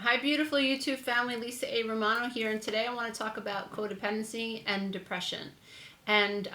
Hi, beautiful YouTube family. Lisa A. Romano here, and today I want to talk about codependency and depression. And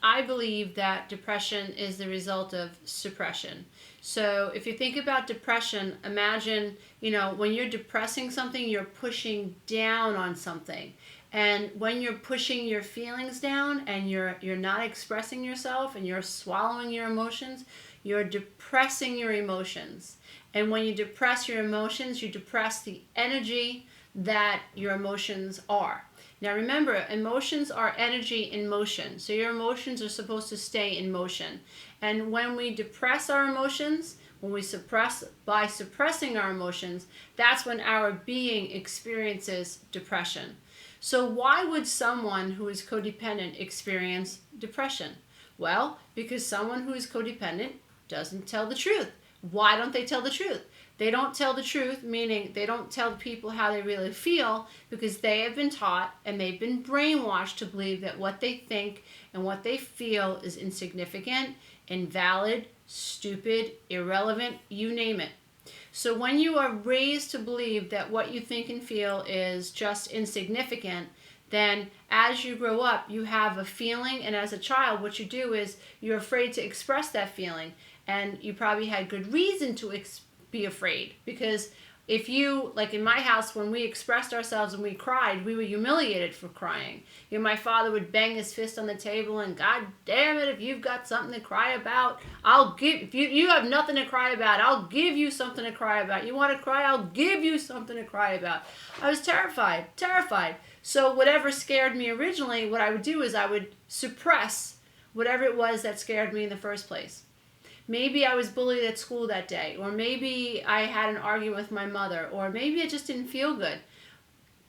I believe that depression is the result of suppression. So if you think about depression, imagine, when you're depressing something, you're pushing down on something. And when you're pushing your feelings down and you're not expressing yourself and you're swallowing your emotions, you're depressing your emotions. And when you depress your emotions, you depress the energy that your emotions are. Now remember, emotions are energy in motion. So your emotions are supposed to stay in motion. And when we depress our emotions, when we by suppressing our emotions, that's when our being experiences depression. So why would someone who is codependent experience depression? Well, because someone who is codependent doesn't tell the truth. Why don't they tell the truth? They don't tell the truth, meaning they don't tell people how they really feel, because they have been taught and they've been brainwashed to believe that what they think and what they feel is insignificant, invalid, stupid, irrelevant, you name it. So when you are raised to believe that what you think and feel is just insignificant, then as you grow up, you have a feeling, and as a child, what you do is you're afraid to express that feeling. And you probably had good reason to be afraid, because if you, like in my house, when we expressed ourselves and we cried, we were humiliated for crying. My father would bang his fist on the table and, God damn it, if you've got something to cry about, if you have nothing to cry about, I'll give you something to cry about. You want to cry? I'll give you something to cry about. I was terrified. So whatever scared me originally, what I would do is I would suppress whatever it was that scared me in the first place. Maybe I was bullied at school that day, or maybe I had an argument with my mother, or maybe I just didn't feel good.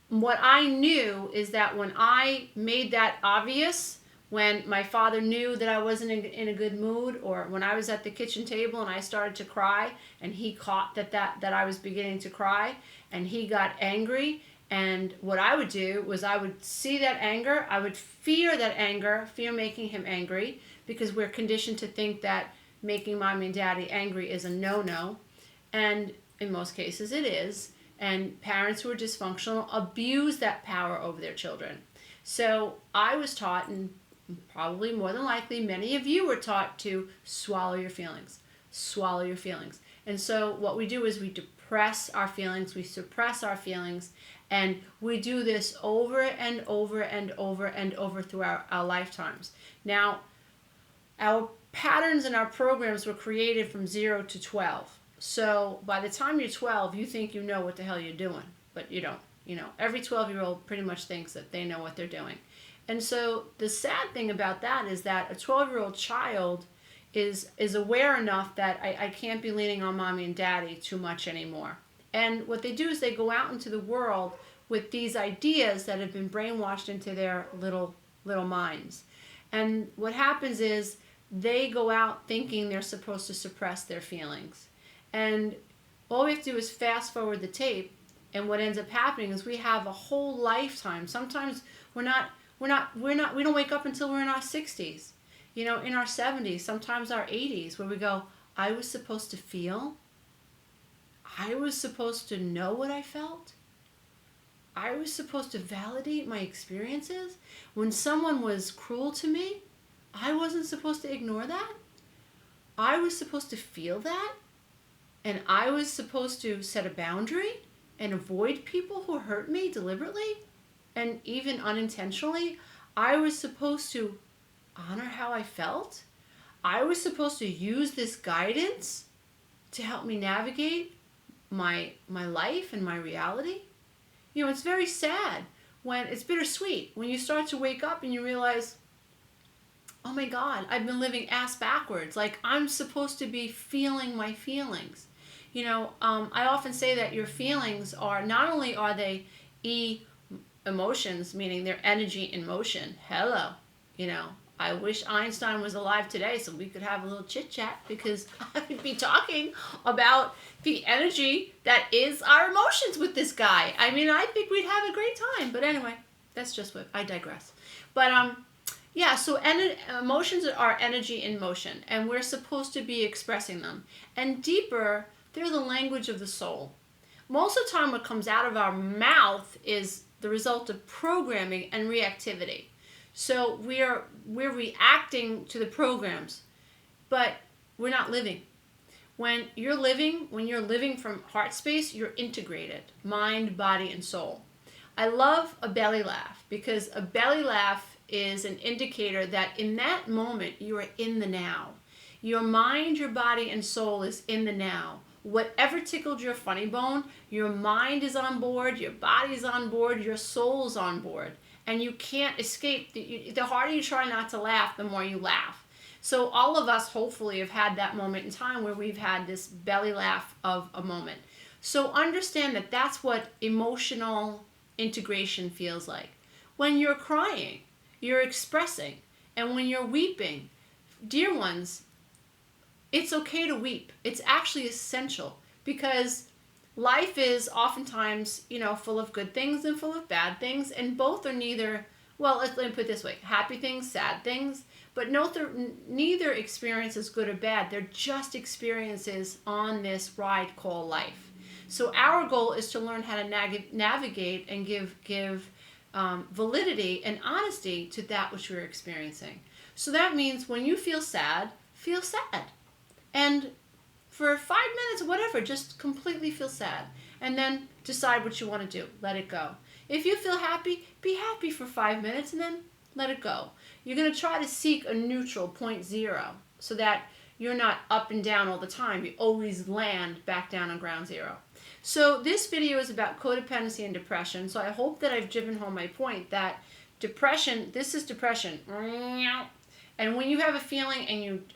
What I knew is that when I made that obvious, when my father knew that I wasn't in a good mood, or when I was at the kitchen table and I started to cry and he caught that I was beginning to cry and he got angry, and what I would do was I would see that anger, I would fear that anger, fear making him angry, because we're conditioned to think that making mommy and daddy angry is a no-no, and in most cases it is, and parents who are dysfunctional abuse that power over their children. So I was taught, and probably more than likely many of you were taught, to swallow your feelings. And so what we do is we depress our feelings, we suppress our feelings, and we do this over and over and over and over through our lifetimes. Now, our patterns and our programs were created from 0 to 12. So by the time you're 12, you think you know what the hell you're doing, but you don't. Every 12-year-old pretty much thinks that they know what they're doing. And so the sad thing about that is that a 12-year-old child is aware enough that I can't be leaning on mommy and daddy too much anymore. And what they do is they go out into the world with these ideas that have been brainwashed into their little minds. And what happens is they go out thinking they're supposed to suppress their feelings. And all we have to do is fast forward the tape, and what ends up happening is we have a whole lifetime. Sometimes we don't wake up until we're in our 60s, in our 70s, sometimes our 80s, where we go, I was supposed to feel. I was supposed to know what I felt. I was supposed to validate my experiences. When someone was cruel to me, I wasn't supposed to ignore that. I was supposed to feel that. And I was supposed to set a boundary and avoid people who hurt me deliberately and even unintentionally. I was supposed to honor how I felt. I was supposed to use this guidance to help me navigate my life and my reality. It's very sad, when it's bittersweet, when you start to wake up and you realize, oh my God, I've been living ass backwards. Like, I'm supposed to be feeling my feelings. I often say that your feelings are, not only are they emotions, meaning they're energy in motion. Hello. I wish Einstein was alive today so we could have a little chit chat, because I would be talking about the energy that is our emotions with this guy. I think we'd have a great time. But anyway, that's just what I digress. But yeah, so emotions are energy in motion, and we're supposed to be expressing them. And deeper, they're the language of the soul. most of the time what comes out of our mouth is the result of programming and reactivity. So we're reacting to the programs, but we're not living. When you're living from heart space, you're integrated, mind, body, and soul. I love a belly laugh because a belly laugh is an indicator that in that moment you are in the now. Your mind, your body, and soul is in the now. Whatever tickled your funny bone, your mind is on board, your body is on board, your soul is on board. And you can't escape. The harder you try not to laugh, the more you laugh. So all of us hopefully have had that moment in time where we've had this belly laugh of a moment. So understand that that's what emotional integration feels like. When you're crying, you're expressing. And when you're weeping, dear ones, it's okay to weep. It's actually essential because life is oftentimes, full of good things and full of bad things, and both are neither, well, let me put it this way, happy things, sad things, but neither experience is good or bad. They're just experiences on this ride called life. So our goal is to learn how to navigate and give validity and honesty to that which we're experiencing. So that means when you feel sad. And for 5 minutes, whatever, just completely feel sad. And then decide what you want to do. Let it go. If you feel happy, be happy for 5 minutes and then let it go. You're going to try to seek a neutral point zero so that you're not up and down all the time. You always land back down on ground zero. So this video is about codependency and depression. So I hope that I've driven home my point that depression, this is depression. And when you have a feeling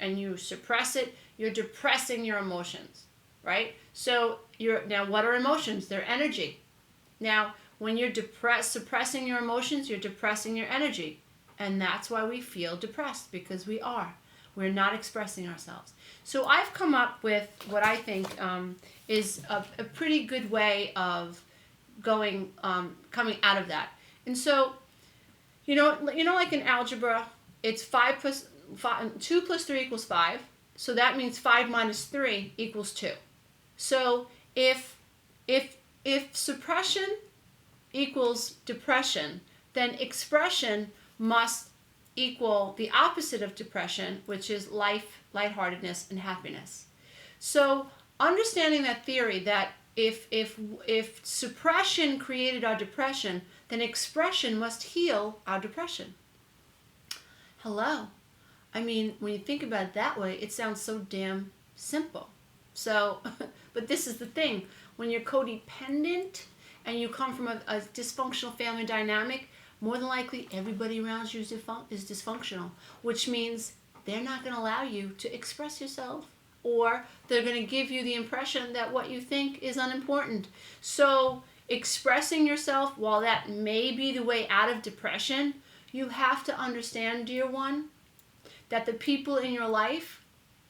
and you suppress it, you're depressing your emotions, right? So now what are emotions? They're energy. Now, when you're suppressing your emotions, you're depressing your energy. And that's why we feel depressed, because we're not expressing ourselves. So I've come up with what I think is a pretty good way of coming out of that. And so, like in algebra, it's 2 plus 3 equals 5. So that means 5 minus 3 equals 2. So if suppression equals depression, then expression must equal the opposite of depression, which is life, lightheartedness, and happiness. So understanding that theory that if suppression created our depression, then expression must heal our depression. Hello. I mean, when you think about it that way, it sounds so damn simple. So, but this is the thing. When you're codependent and you come from a dysfunctional family dynamic, more than likely everybody around you is dysfunctional, which means they're not going to allow you to express yourself, or they're going to give you the impression that what you think is unimportant. So expressing yourself, while that may be the way out of depression, you have to understand, dear one, that the people in your life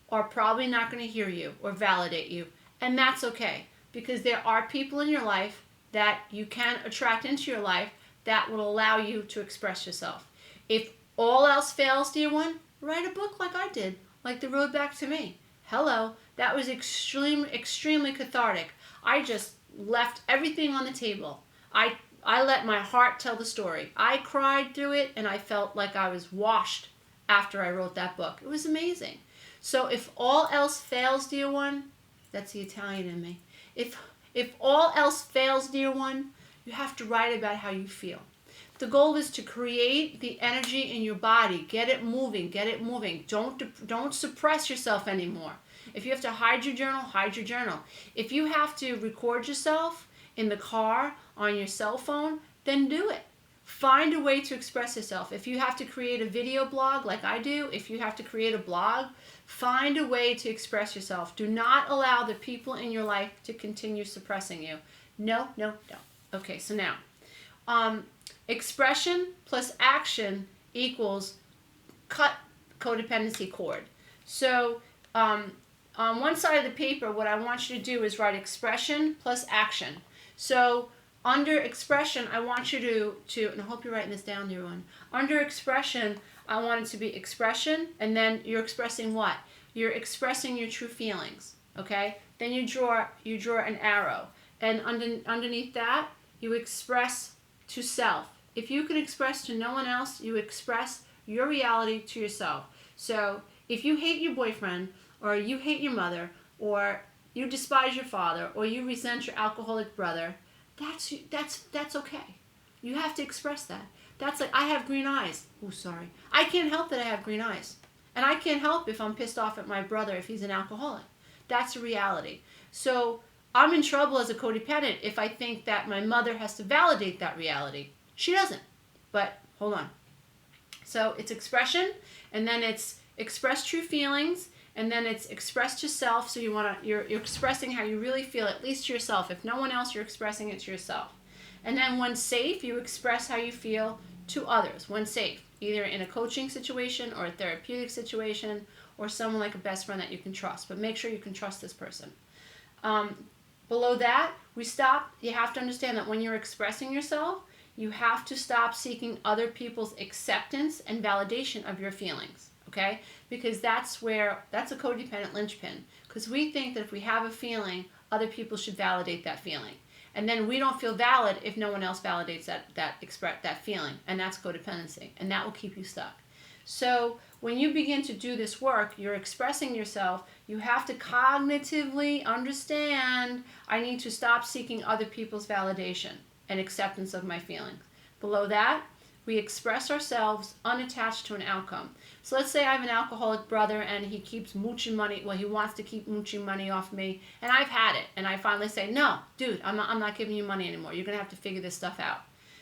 are probably not going to hear you or validate you. And that's okay, because there are people in your life that you can attract into your life that will allow you to express yourself. If all else fails, dear one, write a book like I did, like The Road Back to Me. Hello, that was extremely cathartic. I just left everything on the table. I let my heart tell the story. I cried through it, and I felt like I was washed after I wrote that book. It was amazing. So if all else fails, dear one, that's the Italian in me. If all else fails, dear one, you have to write about how you feel. The goal is to create the energy in your body. Get it moving. Get it moving. Don't suppress yourself anymore. If you have to hide your journal, hide your journal. If you have to record yourself in the car, on your cell phone, then do it. Find a way to express yourself. If you have to create a video blog like I do, if you have to create a blog, find a way to express yourself. Do not allow the people in your life to continue suppressing you. No, no, no. Okay, so now, expression plus action equals cut codependency cord. So on one side of the paper, what I want you to do is write expression plus action. So under expression, I want you to, and I hope you're writing this down, everyone. Under expression, I want it to be expression, and then you're expressing what? You're expressing your true feelings, okay? Then you draw an arrow. And underneath that, you express to self. If you can express to no one else, you express your reality to yourself. So if you hate your boyfriend, or you hate your mother, or you despise your father, or you resent your alcoholic brother, that's okay. You have to express that. That's like, I have green eyes. Oh, sorry. I can't help that I have green eyes. And I can't help if I'm pissed off at my brother if he's an alcoholic. That's a reality. So I'm in trouble as a codependent if I think that my mother has to validate that reality. She doesn't. But hold on. So it's expression, and then it's express true feelings, and then it's express to self. So you're expressing how you really feel, at least to yourself. If no one else, you're expressing it to yourself. And then when safe, you express how you feel to others when safe, either in a coaching situation or a therapeutic situation, or someone like a best friend that you can trust. But make sure you can trust this person. Below that, you have to understand that when you're expressing yourself, you have to stop seeking other people's acceptance and validation of your feelings, okay? Because that's a codependent linchpin. Because we think that if we have a feeling, other people should validate that feeling. And then we don't feel valid if no one else validates that feeling. And that's codependency. And that will keep you stuck. So when you begin to do this work, you're expressing yourself. You have to cognitively understand, I need to stop seeking other people's validation and acceptance of my feelings. Below that, we express ourselves unattached to an outcome. So let's say I have an alcoholic brother and he keeps mooching money. Well, he wants to keep mooching money off me, and I've had it. And I finally say, no, dude, I'm not giving you money anymore. You're going to have to figure this stuff out.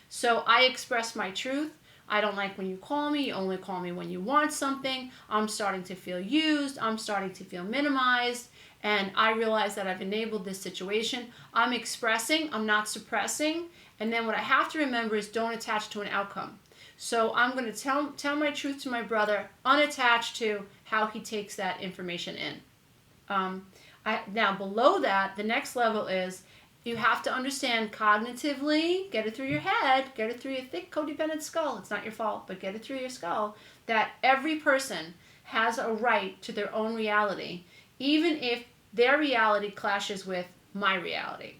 So I express my truth. I don't like when you call me. You only call me when you want something. I'm starting to feel used. I'm starting to feel minimized. And I realize that I've enabled this situation. I'm expressing, I'm not suppressing. And then what I have to remember is don't attach to an outcome. So I'm going to tell my truth to my brother, unattached to how he takes that information in. Now below that, the next level is you have to understand cognitively, get it through your head, get it through your thick codependent skull. It's not your fault, but get it through your skull, that every person has a right to their own reality, even if their reality clashes with my reality.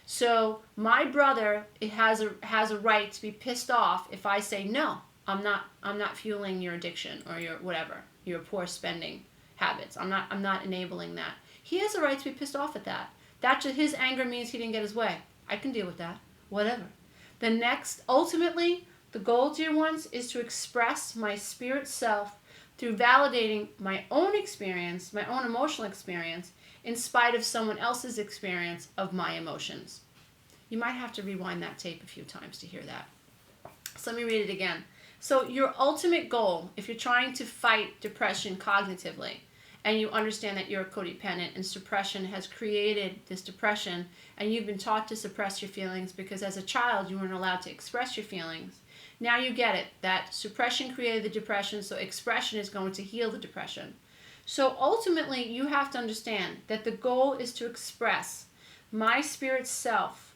So my brother has a right to be pissed off if I say, no, I'm not fueling your addiction or your whatever, your poor spending habits. I'm not enabling that. He has a right to be pissed off at that. His anger means he didn't get his way. I can deal with that. Whatever. Ultimately, the goal, dear ones, is to express my spirit self through validating my own experience, my own emotional experience, in spite of someone else's experience of my emotions. You might have to rewind that tape a few times to hear that. So let me read it again. So your ultimate goal, if you're trying to fight depression cognitively, and you understand that you're codependent and suppression has created this depression, and you've been taught to suppress your feelings because as a child you weren't allowed to express your feelings. Now you get it, that suppression created the depression, so expression is going to heal the depression. So ultimately you have to understand that the goal is to express my spirit self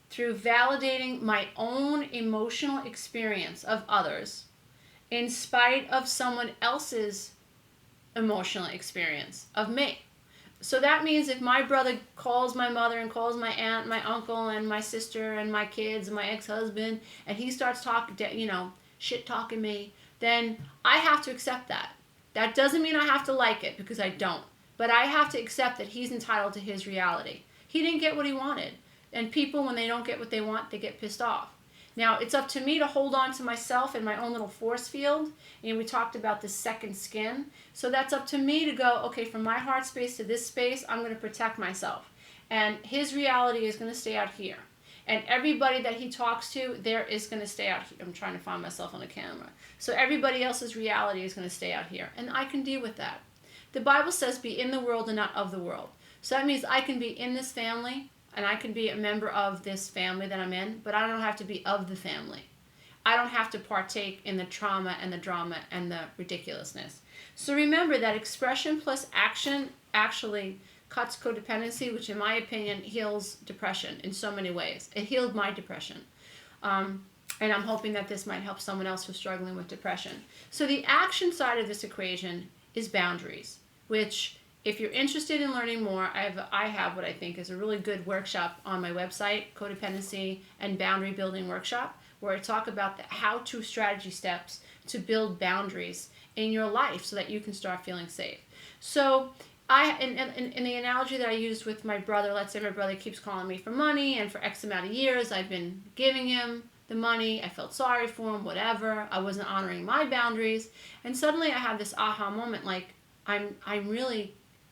through validating my own emotional experience of others in spite of someone else's emotional experience of me. So that means if my brother calls my mother and calls my aunt, my uncle, and my sister, and my kids, and my ex-husband, and he starts talking, shit-talking me, then I have to accept that. That doesn't mean I have to like it, because I don't. But I have to accept that he's entitled to his reality. He didn't get what he wanted. And people, when they don't get what they want, they get pissed off. Now, it's up to me to hold on to myself in my own little force field. And we talked about the second skin. So that's up to me to go, okay, from my heart space to this space, I'm going to protect myself. And his reality is going to stay out here. And everybody that he talks to, there is going to stay out here. I'm trying to find myself on the camera. So everybody else's reality is going to stay out here. And I can deal with that. The Bible says be in the world and not of the world. So that means I can be in this family, and I can be a member of this family that I'm in, but I don't have to be of the family. I don't have to partake in the trauma and the drama and the ridiculousness. So remember that expression plus action actually cuts codependency, which in my opinion heals depression in so many ways. It healed my depression. And I'm hoping that this might help someone else who's struggling with depression. So the action side of this equation is boundaries, which if you're interested in learning more, I have what I think is a really good workshop on my website, Codependency and Boundary Building Workshop, where I talk about the how-to strategy steps to build boundaries in your life so that you can start feeling safe. So in the analogy that I used with my brother, let's say my brother keeps calling me for money, and for X amount of years I've been giving him the money. I felt sorry for him, whatever. I wasn't honoring my boundaries, and suddenly I have this aha moment, like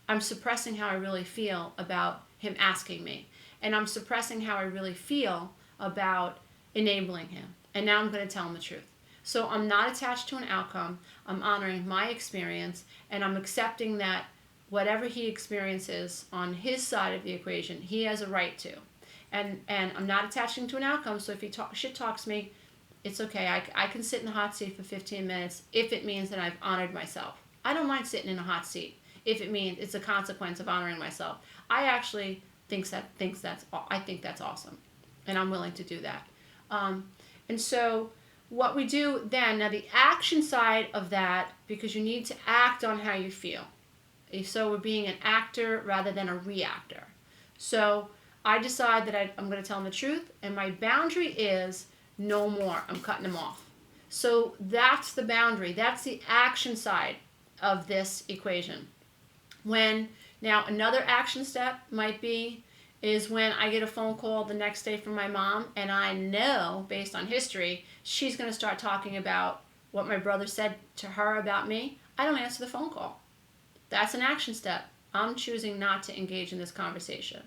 I'm suppressing how I really feel about him asking me, and I'm suppressing how I really feel about enabling him, and now I'm going to tell him the truth. So I'm not attached to an outcome. I'm honoring my experience, and I'm accepting that whatever he experiences on his side of the equation, he has a right to. And I'm not attaching to an outcome, so if he shit talks me, it's okay. I can sit in the hot seat for 15 minutes if it means that I've honored myself. I don't mind sitting in a hot seat if it means it's a consequence of honoring myself. I actually think that's awesome, and I'm willing to do that. And so what we do then, now the action side of that, because you need to act on how you feel. So we're being an actor rather than a reactor. So I decide that I'm going to tell him the truth, and my boundary is no more. I'm cutting him off. So that's the boundary. That's the action side of this equation. Now another action step might be is when I get a phone call the next day from my mom, and I know, based on history, she's going to start talking about what my brother said to her about me. I don't answer the phone call. That's an action step. I'm choosing not to engage in this conversation.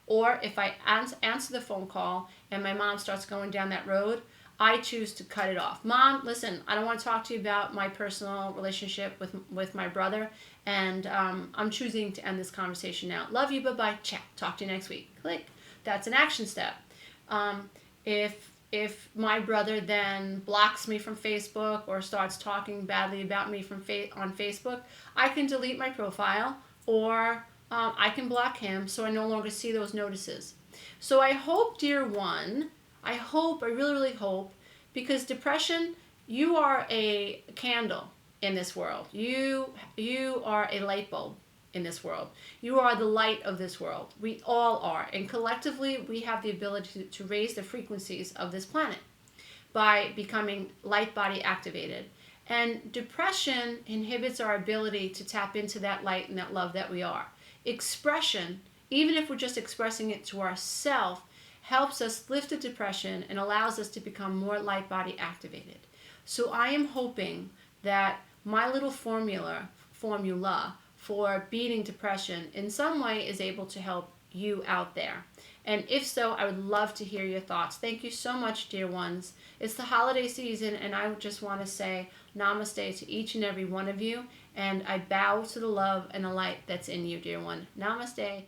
Or if I answer the phone call and my mom starts going down that road, I choose to cut it off. Mom, listen, I don't want to talk to you about my personal relationship with my brother, and I'm choosing to end this conversation now. Love you, bye-bye, ciao. Talk to you next week. Click. That's an action step. If my brother then blocks me from Facebook or starts talking badly about me on Facebook, I can delete my profile, or I can block him so I no longer see those notices. So I hope, dear one, I really, really hope, because depression, you are a candle in this world. You are a light bulb in this world. You are the light of this world. We all are. And collectively, we have the ability to raise the frequencies of this planet by becoming light body activated. And depression inhibits our ability to tap into that light and that love that we are. Expression, even if we're just expressing it to ourselves, helps us lift the depression and allows us to become more light body activated. So I am hoping that my little formula for beating depression in some way is able to help you out there. And if so, I would love to hear your thoughts. Thank you so much, dear ones. It's the holiday season, and I just want to say namaste to each and every one of you, and I bow to the love and the light that's in you, dear one. Namaste.